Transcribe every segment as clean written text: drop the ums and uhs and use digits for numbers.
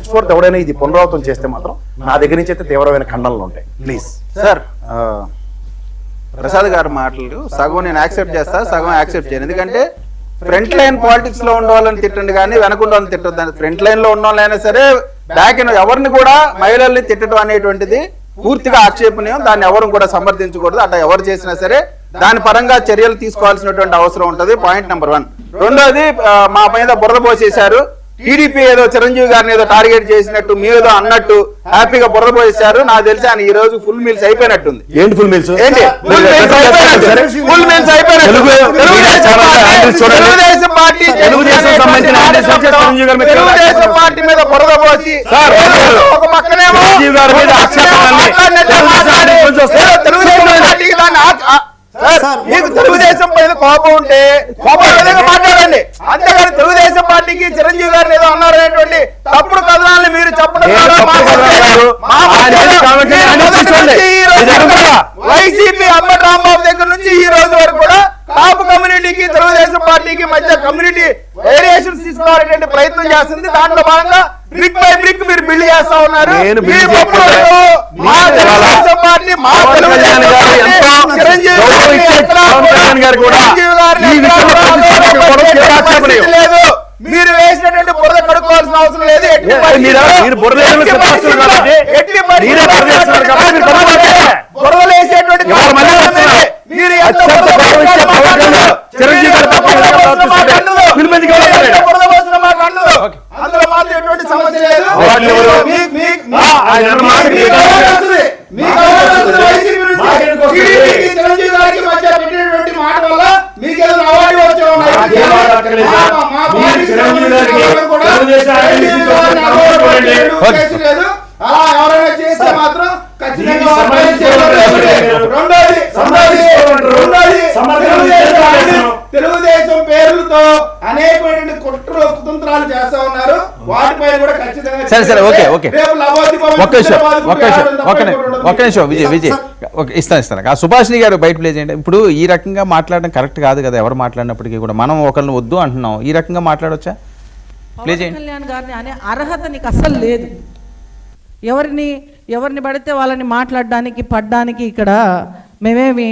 హెన్స్ఫోర్త్ ఎవడైనా ఇది పునరావృతం చేస్తే మాత్రం నా దగ్గర నుంచి అయితే తీవ్రమైన ఖండనలు ఉంటాయి. ప్లీజ్ సార్, ప్రసాద్ గారి మాటలు సగం నేను యాక్సెప్ట్ చేస్తా, సగం యాక్సెప్ట్ చేయను. ఎందుకంటే ఫ్రంట్ లైన్ పాలిటిక్స్ లో ఉన్న వాళ్ళని తిట్టండి కానీ వెనకుండా వాళ్ళని తిట్టద్దు. ఫ్రంట్ లైన్ లో ఉన్న వాళ్ళైనా సరే బ్యాక్ ఎవరిని కూడా మహిళల్ని తిట్టడం అనేటువంటిది పూర్తిగా ఆక్షేపణీయం. దాన్ని ఎవరు కూడా సమర్థించకూడదు. అట్లా ఎవరు చేసినా సరే దాని పరంగా చర్యలు తీసుకోవాల్సినటువంటి అవసరం ఉంటుంది. Point number 1. రెండోది, మా మీద బురద పోసేశారు. టీడీపీ ఏదో చిరంజీవి గారిని ఏదో టార్గెట్ చేసినట్టు మీరేదో అన్నట్టు హ్యాపీగా బురద పోసేశారు. నాకు తెలిసి ఆయన ఈ రోజు ఫుల్ మీల్స్ అయిపోయినట్టుంది. ఏంటి ఫుల్ మీల్స్? ఏంటి ఫుల్ మీల్స్ అయిపోయినట్టు? తెలుగుదేశం పార్టీ మీద బురద పోసి ఒక పక్కనేమో మీకు తెలుగుదేశం పైన కోపం ఉంటే కోపం విధంగా మాట్లాడండి. అంతేగాని తెలుగుదేశం పార్టీకి చిరంజీవి గారిని ఏదో అన్నారనేటువంటి తప్పుడు కథనాలను మీరు చెప్పడం వైసీపీ అంబటి రాంబాబు దగ్గర నుంచి ఈ రోజు వరకు కూడా కాపు కమ్యూనిటీకి తెలుగుదేశం పార్టీకి మధ్య కమ్యూనిటీ వేరియేషన్స్ తీసుకోవాలనే ప్రయత్నం చేస్తుంది. దాంట్లో భాగంగా బ్రిక్ బై బ్రిక్ మీరు బిల్డ్ చేస్తా ఉన్నారు. మీరు వేసినటువంటి బురద కడుక్కోవాల్సిన అవసరం లేదు. బురదలు వేసేటువంటి మీరు అందులో మాత్రం ఎటువంటి సమస్య లేదు. చిరంజీవి గారికి మధ్య పెట్టినటువంటి మాట వల్ల మీకు ఏదో అవార్డు వచ్చే ఉన్నాయి. అలా ఎవరైనా చేస్తే మాత్రం ఖచ్చితంగా తెలుగుదేశం పేర్లతో అనేకమైన కుతంత్రాలు చేస్తా ఉన్నారు. వాటిపైన కూడా ఖచ్చితంగా ఒక్క నిమిషం విజయ్ ఇస్తాను. ఆ సుభాషిణి గారు బయట ప్లే చేయండి. ఇప్పుడు ఈ రకంగా మాట్లాడడం కరెక్ట్ కాదు కదా. ఎవరు మాట్లాడినప్పటికీ కూడా మనం ఒకరిని వద్దు అంటున్నాం. ఈ రకంగా మాట్లాడొచ్చా? ప్లే చేయండి. కళ్యాణ్ గారిని అనే అర్హత నీకు అస్సలు లేదు. ఎవరిని పడితే వాళ్ళని మాట్లాడడానికి పడ్డానికి ఇక్కడ మేమేమి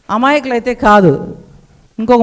అమాయకులైతే కాదు. ఇంకొక